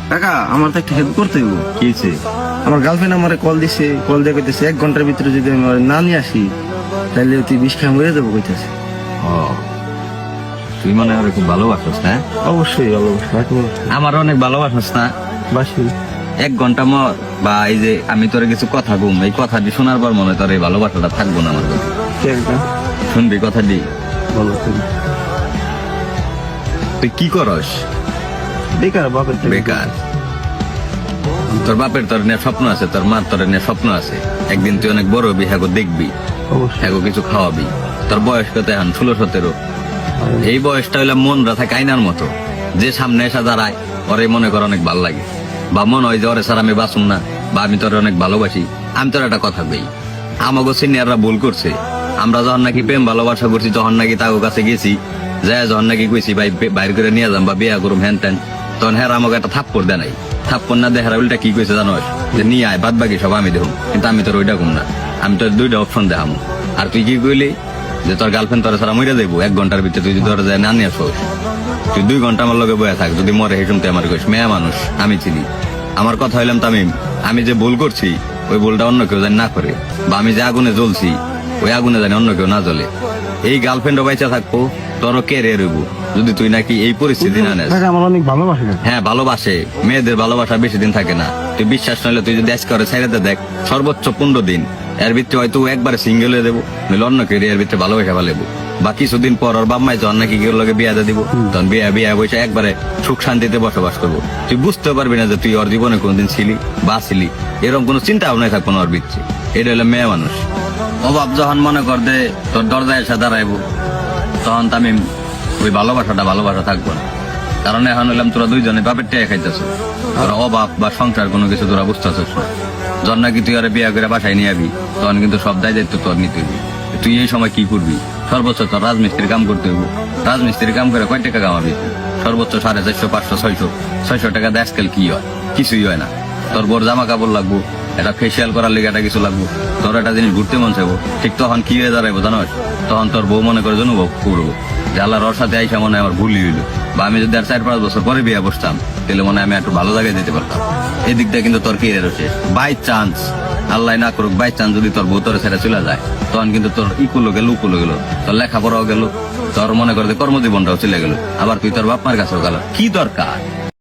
কাকা আমার তো একটা হেল্প করতে হইব। কি হয়েছে? আমার গার্লফ্রেন্ড আমারে কল দিছে, কল দিয়ে কইতেছে 1 ঘন্টার ভিতরে যদি আমি ওরে না নিয়ে আসি তাহলে তুই বিষ খাই মরে যাবো কইতেছে। ও, তুই মনে হয় খুব ভালোবাসিস না? অবশ্যই অবশ্যই আমার অনেক ভালোবাসিস না? বাসি। 1 ঘন্টা মর বা এই যে আমি তোর কিছু কথা ঘুম, এই কথাটি শোনার পর মনে হয় তোর এই ভালোবাসাটা থাকবো না আমার কাছে। শুনবি কথাটি? বলো তুমি। তুই কি করস? বেকার বাপের থেকে। বেকার? তোর বাপের তোর নিয়ে স্বপ্ন আছে, তোর মার তোর নিয়ে স্বপ্ন আছে, একদিন তুই অনেক বড় হবি, হ্যাগো দেখবি, অবশ্যই। হ্যাগো কিছু খাওয়াবি। তোর বয়স কত এখন? 16-17। এই বয়সটা হইলে মন রাখা কাইনার মতো, যে সামনে এসে দাঁড়ায় ওরে মনে কর অনেক ভালো লাগে, বা মনে হয় যে ওরে স্যার আমি বাঁচুম না, বা আমি তোর অনেক ভালোবাসি। আমি তোর একটা কথা কই, আমাগো সিনিয়ররা ভুল করছে। আমরা যখন নাকি প্রেম ভালোবাসা করছি, তখন নাকি তাগো কাছে গেছি, যাই যখন নাকি কইছি ভাই বাইর করে নিয়ে যাম বা বিয়া করুম হ্যান ত্যান, তখন হ্যাঁ আমাকে একটা থাপ্পড় দেয় নাই। থাপ্পড় না দেখার উল্টা কি কইছে জানোস? যে নিয়ে আয়, বাদ বাকি সব আমি দেখুন। কিন্তু আমি তোর ওইটা কম না, আমি তোর 2টা অপশন দেখামো। আর তুই কি কইলি যে তোর গার্লফ্রেন্ড তোর সারা মরে যাবো 1 ঘন্টার ভিতরে, তুই যদি তোর যায় না নিয়ে আসোস, তুই 2 ঘন্টা আমার লগে বয়ে থাক, যদি মরে হেসুম তুই আমার কইস মেয়া মানুষ আমি চিনি। আমার কথা হইলাম তামিম, আমি যে ভুল করছি ওই ভুলটা অন্য কেউ জানি না করে, বা আমি যে আগুনে জ্বলছি ওই আগুনে জানি অন্য কেউ না জ্বলে। এই গার্লফ্রেন্ডও বাইচা থাকবো, তোরও কেরিয়ার হইব, যদি তুই নাকি এই পরিস্থিতি না নেস। কাকা আমার অনেক ভালোবাসে। হ্যাঁ ভালোবাসে, মেয়েদের ভালোবাসা বেশি দিন থাকে না। তুই বিশ্বাস নইলে তুই যদি আজকে করে ছেড়ে দেখ, সর্বোচ্চ 15 দিন, এর ভিতরে হয়তো একবারে সিঙ্গেল হয়ে দেবো, নইলে অন্য কেউ এর ভিতরে ভালোবাসা ভালোবো। বা কিছুদিন পর ওর বাপ মাই যখন নাকি কেউ লগে বিয়া দিয়ে দিব, তখন বিয়া বসে একবারে সুখ শান্তিতে বসবাস করবো। তুই বুঝতে পারবি না যে তুই ওর জীবনে কোনদিন ছিলি বা ছিলি, এরকম কোনো চিন্তা ভাবনাই থাকবো না ওর ভিতরে। এটা হলো মেয়ে মানুষ। অভাব যখন মনে কর দে তোর দরজায় এসে দাঁড়াইবো, তখন তামিম ওই ভালোবাসা থাকবো না। কারণ এখন হইলাম তোরা দুইজনে বাপের টেয়া খাইতেছ, তোরা অভাব বা সংসার কোনো কিছু তোরা বুঝতেছিস না। যখন নাকি তুই আর বিয়া করে বাসায় নিয়ে যাবি, তখন কিন্তু সব দায়িত্ব তোর নিতে হইবি। তুই এই সময় কি করবি? সর্বোচ্চ তোর রাজমিস্ত্রির কাম করতে হইব। রাজমিস্ত্রির কাম করে কয় টাকা কামাবি? সর্বোচ্চ 450, 500, 600 টাকা দেয় আজকাল কি হয়? কিছুই হয় না। তোর বোর জামা কাপড় লাগবো, এটা ফেসিয়াল করার লেগে একটা কিছু লাগবো, তোর একটা জিনিস ঘুরতে মন চাইবো, ঠিক তখন কি হয়ে দাঁড়াইবো জানোস? তখন তোর বউ মনে করে অনুভব করবো যে আল্লাহর ওর সাথে আইসা মনে হয় আমার ভুলই হইলো, বা আমি যদি আর 4-5 বছর পরে বিয়ে বসতাম তাহলে মনে হয় আমি একটু ভালো জায়গায় যেতে পারতাম। এই দিকটা কিন্তু তোর কেরিয়ার হচ্ছে। বাই চান্স, আল্লাহ না করুক, বাই চান্স যদি তোর বউ তোর ছেড়ে চলে যায়, তখন কিন্তু তোর ইকুলো গেল উকুলো গেল, তোর লেখাপড়াও গেল, তোর মনে করে কর্মজীবনটাও চলে গেল, আবার তুই তোর বাপ মার কাছেও গেল। কি দরকার?